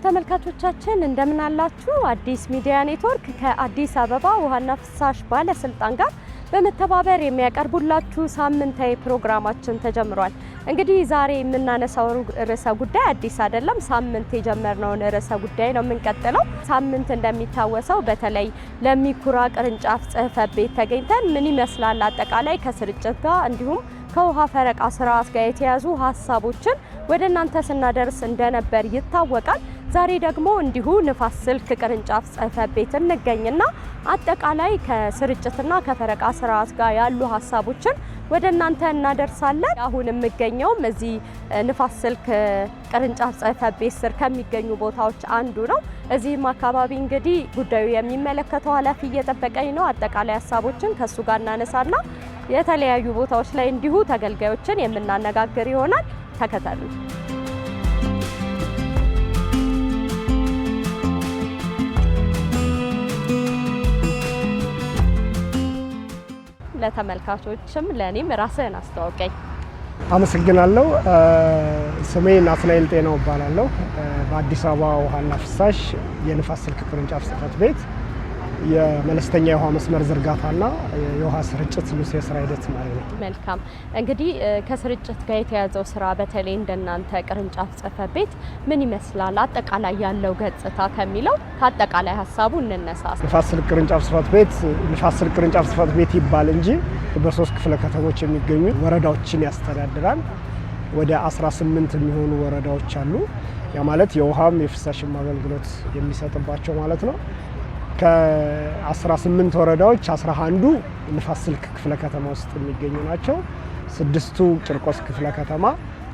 ተመልካቾቻችን እንደምን አላችሁ? አዲስ ሚዲያ ኔትወርክ ከአዲስ አበባ ውሃና ፍሳሽ ባለስልጣን ጋር በመተባበር የሚያቀርቡላችሁ ሳምንታዊ ፕሮግራማችን ተጀምሯል። እንግዲህ ዛሬ የምናነሳው ርዕሰ ጉዳይ አዲስ አይደለም። ሳምንት የጀመርነውን ርዕሰ ጉዳይ ነው የምንቀጥለው። ሳምንት እንደሚታወሰው በተለይ ለሚኩራ ቅርንጫፍ ጽሕፈት ቤት ተገኝተን ምን ይመስላል አጠቃላይ ከስርጭት ጋር እንዲሁም ከውሃ ፈረቃ ስርዓት ጋር የተያዙ ሀሳቦችን ወደ እናንተ ስናደርስ እንደነበር ይታወቃል። ዛሬ ደግሞ እንዲሁ ንፋስ ስልክ ቅርንጫፍ ጽሕፈት ቤት እንገኝና አጠቃላይ ከስርጭትና ከፈረቃ ስርዓት ጋር ያሉ ሀሳቦችን ወደ እናንተ እናደርሳለን። አሁን የምገኘውም እዚህ ንፋስ ስልክ ቅርንጫፍ ጽሕፈት ቤት ስር ከሚገኙ ቦታዎች አንዱ ነው። እዚህም አካባቢ እንግዲህ ጉዳዩ የሚመለከተው ኃላፊ እየጠበቀኝ ነው። አጠቃላይ ሀሳቦችን ከሱ ጋር እናነሳና የተለያዩ ቦታዎች ላይ እንዲሁ ተገልጋዮችን የምናነጋግር ይሆናል። ተከታተሉ። ለተመልካቾችም ለኔም ራስህን አስተዋውቀኝ። አመሰግናለሁ። ስሜ ናትናኤል ጤናው እባላለሁ። በአዲስ አበባ ውሃና ፍሳሽ የንፋስ ስልክ ቅርንጫፍ ጽሕፈት ቤት የመለስተኛ የውሃ መስመር ዝርጋታና የውሃ ስርጭት ንዑስ የስራ ሂደት ማለት ነው። መልካም። እንግዲህ ከስርጭት ጋር የተያዘው ስራ በተለይ እንደናንተ ቅርንጫፍ ጽሕፈት ቤት ምን ይመስላል አጠቃላይ ያለው ገጽታ ከሚለው ከአጠቃላይ ሀሳቡ እንነሳ። ንፋስ ስልክ ቅርንጫፍ ጽሕፈት ቤት ንፋስ ስልክ ቅርንጫፍ ጽሕፈት ቤት ይባል እንጂ በ3 ክፍለ ከተሞች የሚገኙ ወረዳዎችን ያስተዳድራል። ወደ 18 የሚሆኑ ወረዳዎች አሉ። ያ ማለት የውሃም የፍሳሽም አገልግሎት የሚሰጥባቸው ማለት ነው። ከ18 ወረዳዎች 11ዱ ንፋስ ስልክ ክፍለ ከተማ ውስጥ የሚገኙ ናቸው። 6ቱ ጭርቆስ ክፍለ ከተማ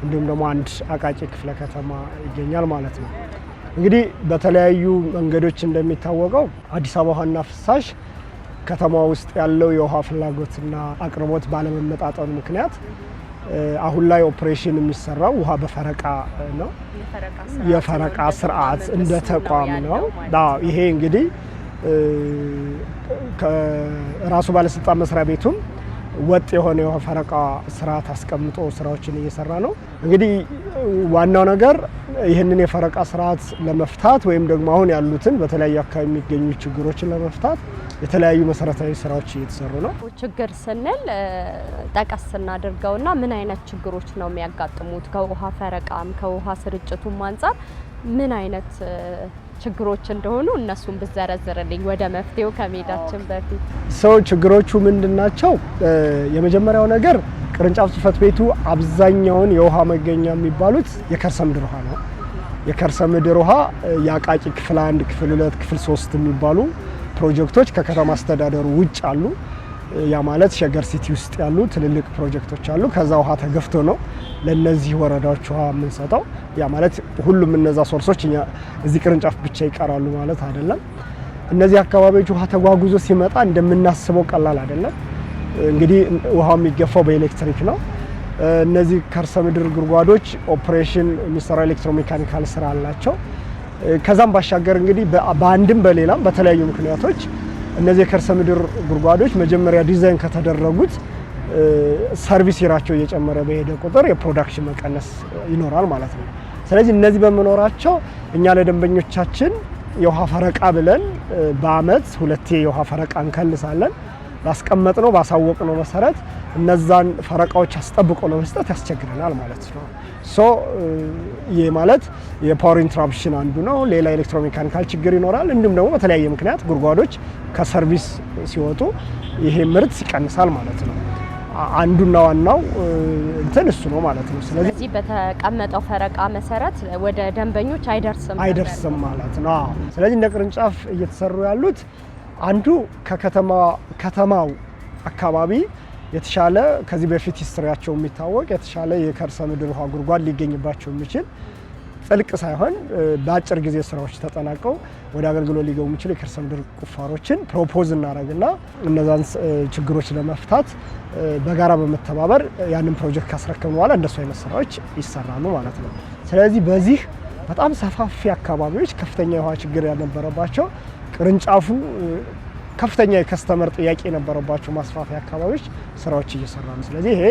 እንዲሁም ደግሞ አንድ አቃቂ ክፍለ ከተማ ይገኛል ማለት ነው። እንግዲህ በተለያዩ መንገዶች እንደሚታወቀው አዲስ አበባ ውሃና ፍሳሽ ከተማ ውስጥ ያለው የውሃ ፍላጎትና አቅርቦት ባለመመጣጠኑ ምክንያት አሁን ላይ ኦፕሬሽን የሚሰራው ውሃ በፈረቃ ነው። የፈረቃ ስርዓት እንደ ተቋም ነው። ይሄ እንግዲህ ከራሱ ባለስልጣን መስሪያ ቤቱም ወጥ የሆነ የውሃ ፈረቃ ስርዓት አስቀምጦ ስራዎችን እየሰራ ነው። እንግዲህ ዋናው ነገር ይህንን የፈረቃ ስርዓት ለመፍታት ወይም ደግሞ አሁን ያሉትን በተለያዩ አካባቢ የሚገኙ ችግሮችን ለመፍታት የተለያዩ መሰረታዊ ስራዎች እየተሰሩ ነው። ችግር ስንል ጠቀስ እናድርገውና ምን አይነት ችግሮች ነው የሚያጋጥሙት? ከውሃ ፈረቃም ከውሃ ስርጭቱም አንፃር ምን አይነት ችግሮች እንደሆኑ እነሱን ብዘረዝርልኝ ወደ መፍትሄው ከመሄዳችን በፊት። ችግሮቹ ምንድናቸው? የመጀመሪያው ነገር ቅርንጫፍ ጽሕፈት ቤቱ አብዛኛውን የውሃ መገኛ የሚባሉት የከርሰ ምድር ውሃ ነው። የከርሰ ምድር ውሃ የአቃቂ ክፍል 1፣ ክፍል 2፣ ክፍል 3 የሚባሉ ፕሮጀክቶች ከከተማ አስተዳደሩ ውጭ አሉ። ያ ማለት ሸገር ሲቲ ውስጥ ያሉ ትልልቅ ፕሮጀክቶች አሉ። ከዛ ውሃ ተገፍቶ ነው ለነዚህ ወረዳዎች ውሃ የምንሰጠው። ያ ማለት ሁሉም እነዛ ሶርሶች እዚህ ቅርንጫፍ ብቻ ይቀራሉ ማለት አይደለም። እነዚህ አካባቢዎች ውሃ ተጓጉዞ ሲመጣ እንደምናስበው ቀላል አይደለም። እንግዲህ ውሃው የሚገፋው በኤሌክትሪክ ነው። እነዚህ ከርሰ ምድር ጉድጓዶች ኦፕሬሽን የሚሰራው ኤሌክትሮሜካኒካል ስራ አላቸው። ከዛም ባሻገር እንግዲህ በአንድም በሌላም በተለያዩ ምክንያቶች እነዚህ የከርሰ ምድር ጉድጓዶች መጀመሪያ ዲዛይን ከተደረጉት ሰርቪስ ይራቸው እየጨመረ በሄደ ቁጥር የፕሮዳክሽን መቀነስ ይኖራል ማለት ነው። ስለዚህ እነዚህ በመኖራቸው እኛ ለደንበኞቻችን የውሃ ፈረቃ ብለን በአመት 2 የውሃ ፈረቃ እንከልሳለን። ባስቀመጥነው ባሳወቅነው መሰረት እነዛን ፈረቃዎች አስጠብቆ ለመስጠት ያስቸግረናል ማለት ነው። ይህ ማለት የፓወር ኢንተራፕሽን አንዱ ነው። ሌላ ኤሌክትሮሜካኒካል ችግር ይኖራል። እንዲሁም ደግሞ በተለያየ ምክንያት ጉድጓዶች ከሰርቪስ ሲወጡ ይሄ ምርት ይቀንሳል ማለት ነው። አንዱና ዋናው እንትን እሱ ነው ማለት ነው። ስለዚህ በተቀመጠው ፈረቃ መሰረት ወደ ደንበኞች አይደርስም ማለት ነው። ስለዚህ እንደ ቅርንጫፍ እየተሰሩ ያሉት አንዱ ከተማው አካባቢ የተሻለ ከዚህ በፊት ሂስትሪያቸው የሚታወቅ የተሻለ የከርሰ ምድር ውሃ ጉድጓድ ሊገኝባቸው የሚችል ጥልቅ ሳይሆን በአጭር ጊዜ ስራዎች ተጠናቀው ወደ አገልግሎት ሊገቡ የሚችሉ የከርሰ ምድር ቁፋሮችን ፕሮፖዝ እናደርግና እነዛን ችግሮች ለመፍታት በጋራ በመተባበር ያንን ፕሮጀክት ካስረከሙ በኋላ እንደሱ አይነት ስራዎች ይሰራሉ ማለት ነው። ስለዚህ በዚህ በጣም ሰፋፊ አካባቢዎች ከፍተኛ የውሃ ችግር ያልነበረባቸው ቅርንጫፉ ከፍተኛ የከስተመር ጥያቄ የነበረባቸው ማስፋፊያ አካባቢዎች ስራዎች እየሰራ ነው። ስለዚህ ይሄ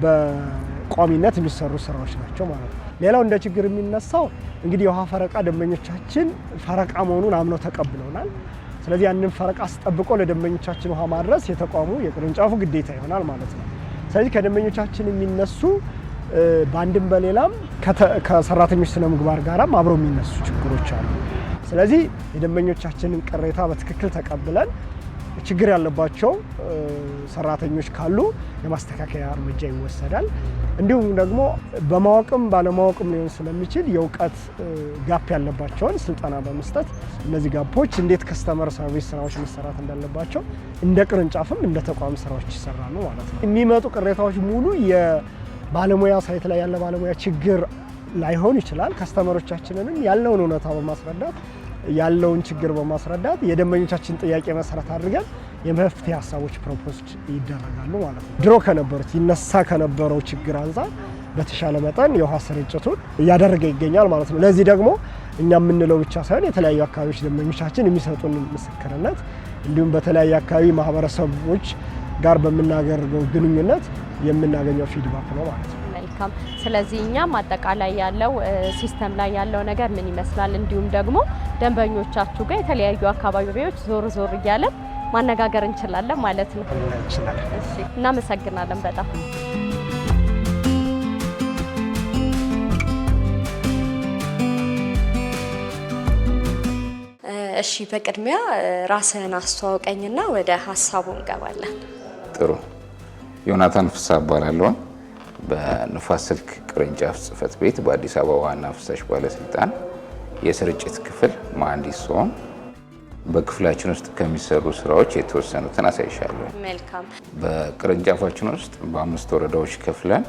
በቋሚነት የሚሰሩ ስራዎች ናቸው ማለት ነው። ሌላው እንደ ችግር የሚነሳው እንግዲህ የውሃ ፈረቃ ደንበኞቻችን ፈረቃ መሆኑን አምነው ተቀብለውናል። ስለዚህ ያንን ፈረቃ አስጠብቆ ለደንበኞቻችን ውሃ ማድረስ የተቋሙ የቅርንጫፉ ግዴታ ይሆናል ማለት ነው። ስለዚህ ከደንበኞቻችን የሚነሱ በአንድም በሌላም ከሰራተኞች ስነ ምግባር ጋራም አብረው የሚነሱ ችግሮች አሉ። ስለዚህ የደንበኞቻችንን ቅሬታ በትክክል ተቀብለን ችግር ያለባቸው ሰራተኞች ካሉ የማስተካከያ እርምጃ ይወሰዳል። እንዲሁም ደግሞ በማወቅም ባለማወቅም ሊሆን ስለሚችል የእውቀት ጋፕ ያለባቸውን ስልጠና በመስጠት እነዚህ ጋፖች እንዴት ከስተመር ሰርቪስ ስራዎች መሰራት እንዳለባቸው እንደ ቅርንጫፍም እንደ ተቋም ስራዎች ይሰራሉ ማለት ነው። የሚመጡ ቅሬታዎች ሙሉ የባለሙያ ሳይት ላይ ያለ ባለሙያ ችግር ላይሆን ይችላል። ከስተመሮቻችንንም ያለውን እውነታ በማስረዳት ያለውን ችግር በማስረዳት የደንበኞቻችን ጥያቄ መሰረት አድርገን የመፍትሄ ሀሳቦች ፕሮፖዝድ ይደረጋሉ ማለት ነው። ድሮ ከነበሩት ይነሳ ከነበረው ችግር አንፃር በተሻለ መጠን የውሃ ስርጭቱን እያደረገ ይገኛል ማለት ነው። ለዚህ ደግሞ እኛ የምንለው ብቻ ሳይሆን የተለያዩ አካባቢዎች ደንበኞቻችን የሚሰጡን ምስክርነት እንዲሁም በተለያዩ አካባቢ ማህበረሰቦች ጋር በምናደርገው ግንኙነት የምናገኘው ፊድባክ ነው ማለት ነው። መልካም። ስለዚህ እኛም አጠቃላይ ያለው ሲስተም ላይ ያለው ነገር ምን ይመስላል፣ እንዲሁም ደግሞ ደንበኞቻችሁ ጋር የተለያዩ አካባቢዎች ዞር ዞር እያለን ማነጋገር እንችላለን ማለት ነው። እሺ፣ እናመሰግናለን በጣም። እሺ፣ በቅድሚያ ራስህን አስተዋውቀኝና ወደ ሀሳቡ እንገባለን። ጥሩ። ዮናታን ፍስሐ እባላለሁ። በንፋስ ስልክ ቅርንጫፍ ጽህፈት ቤት በአዲስ አበባ ውሃና ፍሳሽ ባለስልጣን የስርጭት ክፍል መሀንዲስ ሲሆን በክፍላችን ውስጥ ከሚሰሩ ስራዎች የተወሰኑትን አሳይሻለሁ። መልካም። በቅርንጫፋችን ውስጥ በ5 ወረዳዎች ከፍለን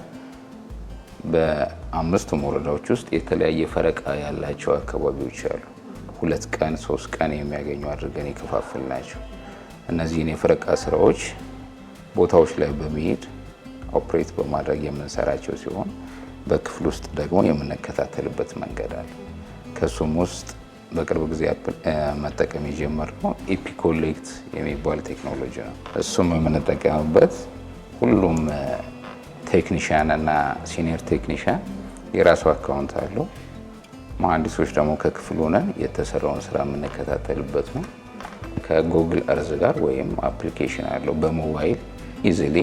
በ5ቱም ወረዳዎች ውስጥ የተለያየ ፈረቃ ያላቸው አካባቢዎች አሉ። 2 ቀን 3 ቀን የሚያገኙ አድርገን የከፋፈልናቸው እነዚህን የፈረቃ ስራዎች ቦታዎች ላይ በመሄድ ኦፕሬት በማድረግ የምንሰራቸው ሲሆን በክፍል ውስጥ ደግሞ የምንከታተልበት መንገድ አለ። ከሱም ውስጥ በቅርብ ጊዜ መጠቀም የጀመርነው ኢፒኮሌክት የሚባል ቴክኖሎጂ ነው። እሱም የምንጠቀምበት ሁሉም ቴክኒሽያን እና ሲኒየር ቴክኒሽያን የራሱ አካውንት አለው። መሀንዲሶች ደግሞ ከክፍሉ ሆነን የተሰራውን ስራ የምንከታተልበት ነው። ከጉግል እርዝ ጋር ወይም አፕሊኬሽን አለው በሞባይል ኢዚሊ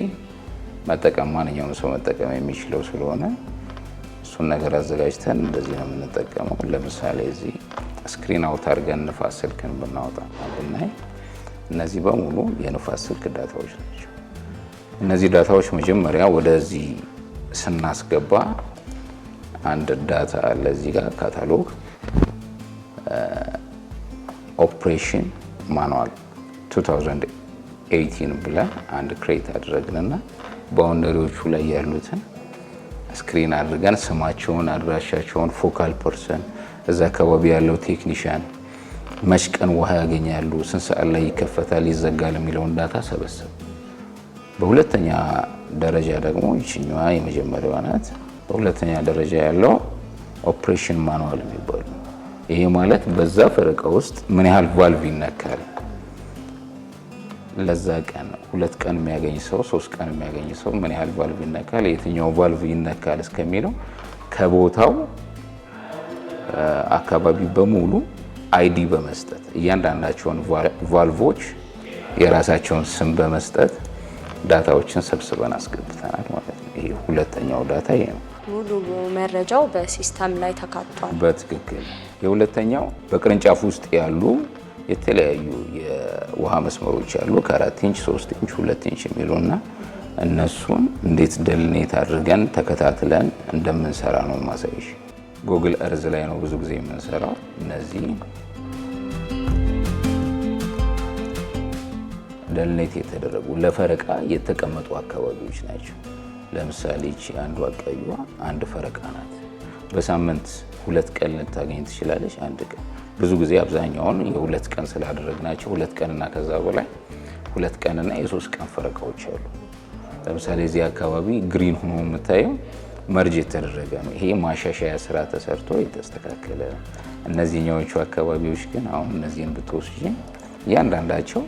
መጠቀም ማንኛውም ሰው መጠቀም የሚችለው ስለሆነ እሱን ነገር አዘጋጅተን እንደዚህ ነው የምንጠቀመው። ለምሳሌ እዚህ ስክሪን አውት አድርገን ንፋስ ስልክን ብናወጣ ብናይ እነዚህ በሙሉ የንፋስ ስልክ ዳታዎች ናቸው። እነዚህ ዳታዎች መጀመሪያ ወደዚህ ስናስገባ አንድ ዳታ አለ እዚህ ጋር ካታሎግ ኦፕሬሽን ማኑዋል 2018 ብለን አንድ ክሬት አድርገንና ባውንደሪዎቹ ላይ ያሉትን ስክሪን አድርገን ስማቸውን፣ አድራሻቸውን፣ ፎካል ፐርሰን፣ እዛ አካባቢ ያለው ቴክኒሽያን፣ መች ቀን ውሃ ያገኛሉ፣ ስንት ሰዓት ላይ ይከፈታል ይዘጋል የሚለውን ዳታ ሰበሰብ። በሁለተኛ ደረጃ ደግሞ ይችኛዋ የመጀመሪያዋ ናት። በሁለተኛ ደረጃ ያለው ኦፕሬሽን ማኑዋል የሚባሉ ይሄ ማለት በዛ ፈረቃ ውስጥ ምን ያህል ቫልቭ ይነካል፣ ለዛ ቀን 2 ቀን የሚያገኝ ሰው 3 ቀን የሚያገኝ ሰው ምን ያህል ቫልቭ ይነካል፣ የትኛው ቫልቭ ይነካል እስከሚለው ከቦታው አካባቢ በሙሉ አይዲ በመስጠት እያንዳንዳቸውን ቫልቮች የራሳቸውን ስም በመስጠት ዳታዎችን ሰብስበን አስገብተናል ማለት ነው። ይሄ ሁለተኛው ዳታ ይሄ ነው። ሙሉ መረጃው በሲስተም ላይ ተካቷል። በትክክል። የሁለተኛው በቅርንጫፍ ውስጥ ያሉ የተለያዩ የውሃ መስመሮች አሉ። ከ4 ኢንች 3 ኢንች 2 ኢንች የሚሉና እነሱን እንዴት ደልኔት አድርገን ተከታትለን እንደምንሰራ ነው ማሳይሽ። ጉግል እርዝ ላይ ነው ብዙ ጊዜ የምንሰራው። እነዚህ ደልኔት የተደረጉ ለፈረቃ የተቀመጡ አካባቢዎች ናቸው። ለምሳሌ እቺ አንዷ ቀይዋ አንድ ፈረቃ ናት። በሳምንት 2 ቀን ልታገኝ ትችላለች። አንድ ቀን ብዙ ጊዜ አብዛኛውን የ2 ቀን ስላደረግናቸው 2 ቀንና ከዛ በላይ 2 ቀንና የ3 ቀን ፈረቃዎች አሉ። ለምሳሌ እዚህ አካባቢ ግሪን ሆኖ የምታየው መርጅ የተደረገ ነው። ይሄ ማሻሻያ ስራ ተሰርቶ የተስተካከለ ነው። እነዚህኛዎቹ አካባቢዎች ግን አሁን እነዚህን ብትወስጂ እያንዳንዳቸው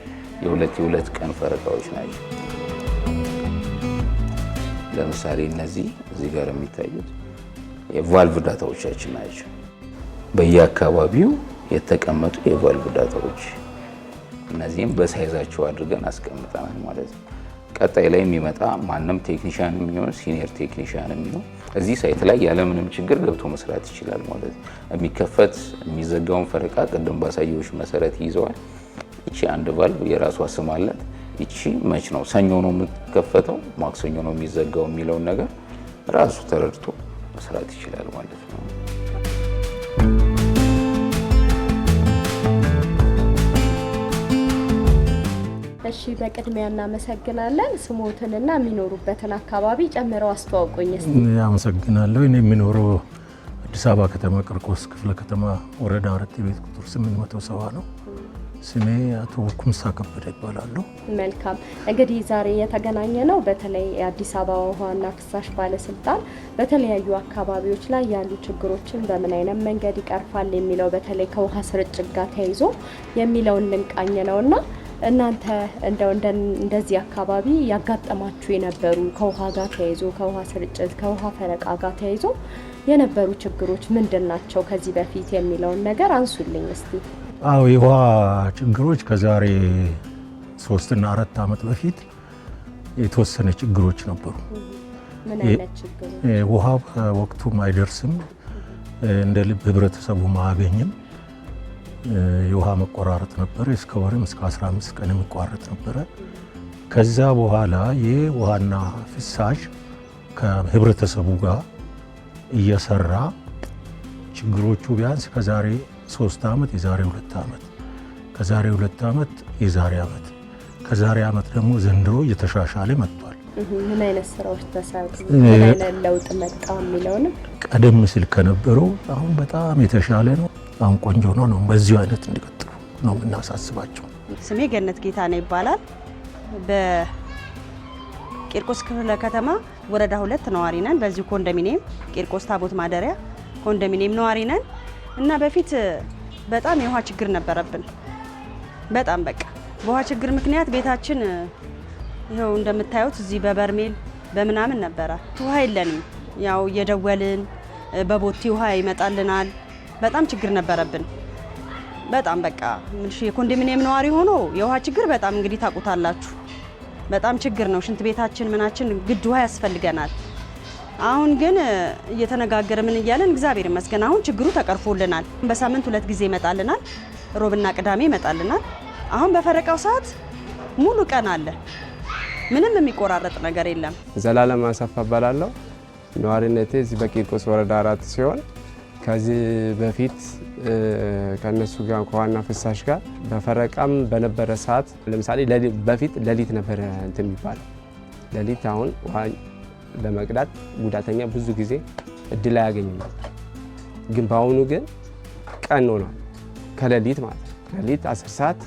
የ2 ቀን ፈረቃዎች ናቸው። ለምሳሌ እነዚህ እዚህ ጋር የሚታዩት የቫልቭ ዳታዎቻችን ናቸው። በየአካባቢው የተቀመጡ የቫልቭ ዳታዎች እነዚህም በሳይዛቸው አድርገን አስቀምጠናል ማለት ነው። ቀጣይ ላይ የሚመጣ ማንም ቴክኒሻን የሚሆን ሲኒየር ቴክኒሻን የሚሆን እዚህ ሳይት ላይ ያለምንም ችግር ገብቶ መስራት ይችላል ማለት ነው። የሚከፈት የሚዘጋውን ፈረቃ ቅድም ባሳየዎች መሰረት ይዘዋል። እቺ አንድ ቫልቭ የራሷ ስም አላት። እቺ መች ነው ሰኞ ነው የምትከፈተው ማክሰኞ ነው የሚዘጋው የሚለውን ነገር ራሱ ተረድቶ መስራት ይችላል ማለት ነው። እሺ በቅድሚያ እናመሰግናለን። ስሞትንና የሚኖሩበትን አካባቢ ጨምረው አስተዋውቁኝ እስቲ። አመሰግናለሁ። እኔ የሚኖረው አዲስ አበባ ከተማ ቂርቆስ ክፍለ ከተማ ወረዳ 4 ቤት ቁጥር 870 ነው። ስሜ አቶ ኩምሳ ከበደ ይባላል። መልካም እንግዲህ ዛሬ የተገናኘ ነው በተለይ የአዲስ አበባ ውሃና ፍሳሽ ባለስልጣን በተለያዩ አካባቢዎች ላይ ያሉ ችግሮችን በምን አይነት መንገድ ይቀርፋል የሚለው በተለይ ከውሃ ስርጭት ጋር ተያይዞ የሚለውን ልንቃኝ ነውና እናንተ እንደዚህ አካባቢ ያጋጠማችሁ የነበሩ ከውሃ ጋር ተያይዞ ከውሃ ስርጭት ከውሃ ፈረቃ ጋር ተያይዞ የነበሩ ችግሮች ምንድናቸው ከዚህ በፊት የሚለውን ነገር አንሱልኝ እስቲ። አዎ የውሃ ችግሮች ከዛሬ 3 እና 4 ዓመት በፊት የተወሰነ ችግሮች ነበሩ። ምን አይነት ችግሮች? ውሃ በወቅቱም አይደርስም፣ እንደ ልብ ህብረተሰቡ ማያገኝም። የውሃ መቆራረጥ ነበር። እስከ ወርም እስከ 15 ቀን የሚቋረጥ ነበረ። ከዛ በኋላ የውሃና ፍሳሽ ከህብረተሰቡ ጋር እየሰራ ችግሮቹ ቢያንስ ከዛሬ 3 ዓመት የዛሬ 2 ዓመት ከዛሬ 2 ዓመት የዛሬ ዓመት ከዛሬ ዓመት ደግሞ ዘንድሮ እየተሻሻለ መጥቷል። ምን አይነት ስራዎች ተሰሩ? ምን አይነት ለውጥ መጣ የሚለውን ቀደም ሲል ከነበረው አሁን በጣም የተሻለ ነው። አሁን ቆንጆ ነው። በዚሁ አይነት እንዲቀጥሉ ነው የምናሳስባቸው። ስሜ ገነት ጌታ ነው ይባላል። በቂርቆስ ክፍለ ከተማ ወረዳ 2 ነዋሪ ነን። በዚሁ ኮንዶሚኒየም ቂርቆስ ታቦት ማደሪያ ኮንዶሚኒየም ነዋሪ ነን እና በፊት በጣም የውሃ ችግር ነበረብን። በጣም በቃ በውሃ ችግር ምክንያት ቤታችን ይኸው እንደምታዩት እዚህ በበርሜል በምናምን ነበረ። ውሃ የለንም። ያው እየደወልን በቦቲ ውሃ ይመጣልናል። በጣም ችግር ነበረብን። በጣም በቃ የኮንዶሚኒየም ነዋሪ ሆኖ የውሃ ችግር በጣም እንግዲህ ታውቁታላችሁ። በጣም ችግር ነው። ሽንት ቤታችን ምናችን ግድ ውሃ ያስፈልገናል። አሁን ግን እየተነጋገረ ምን እያለን እግዚአብሔር ይመስገን አሁን ችግሩ ተቀርፎልናል። በሳምንት 2 ጊዜ ይመጣልናል፣ ሮብና ቅዳሜ ይመጣልናል። አሁን በፈረቃው ሰዓት ሙሉ ቀን አለ። ምንም የሚቆራረጥ ነገር የለም። ዘላለም አሰፋ እባላለሁ። ነዋሪነቴ እዚህ በቂርቆስ ወረዳ 4 ሲሆን ከዚህ በፊት ከነሱ ጋር ከዋና ፍሳሽ ጋር በፈረቃም በነበረ ሰዓት ለምሳሌ በፊት ሌሊት ነበር እንትን የሚባለው ሌሊት። አሁን ውሃ ለመቅዳት ጉዳተኛ ብዙ ጊዜ እድል አያገኝም ነበር። ግን በአሁኑ ግን ቀን ነው ከሌሊት ማለት ሌሊት 10 ሰዓት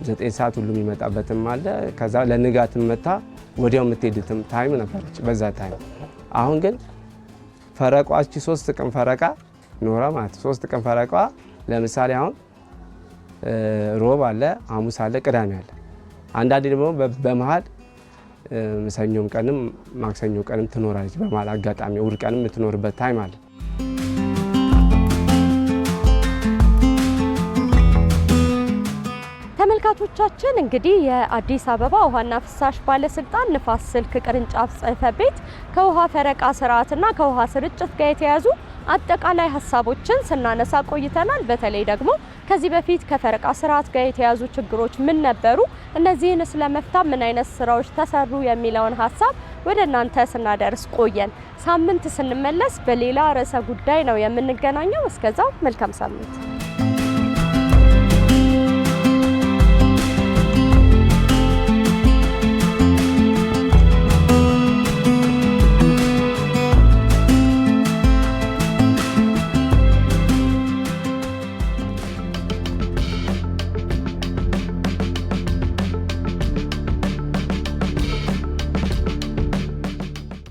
9 ሰዓት ሁሉ የሚመጣበትም አለ። ከዛ ለንጋትም መታ ወዲያው የምትሄድትም ታይም ነበረች በዛ ታይም። አሁን ግን ፈረቃዎች 3 ቀን ፈረቃ ኖራ ማለት 3 ቀን ፈረቃ ለምሳሌ አሁን ሮብ አለ፣ ሐሙስ አለ፣ ቅዳሜ አለ። አንዳንዴ ደግሞ በመሃል ሰኞም ቀንም ማክሰኞ ቀንም ትኖራለች። በመሃል አጋጣሚ እሑድ ቀንም የምትኖርበት ታይም አለ። ተመልካቾቻችን እንግዲህ የአዲስ አበባ ውሃና ፍሳሽ ባለስልጣን ንፋስ ስልክ ቅርንጫፍ ጽሕፈት ቤት ከውሃ ፈረቃ ስርዓትና ከውሃ ስርጭት ጋር የተያዙ አጠቃላይ ሀሳቦችን ስናነሳ ቆይተናል። በተለይ ደግሞ ከዚህ በፊት ከፈረቃ ስርዓት ጋር የተያዙ ችግሮች ምን ነበሩ፣ እነዚህን ስለመፍታት ምን አይነት ስራዎች ተሰሩ የሚለውን ሀሳብ ወደ እናንተ ስናደርስ ቆየን። ሳምንት ስንመለስ በሌላ ርዕሰ ጉዳይ ነው የምንገናኘው። እስከዛው መልካም ሳምንት።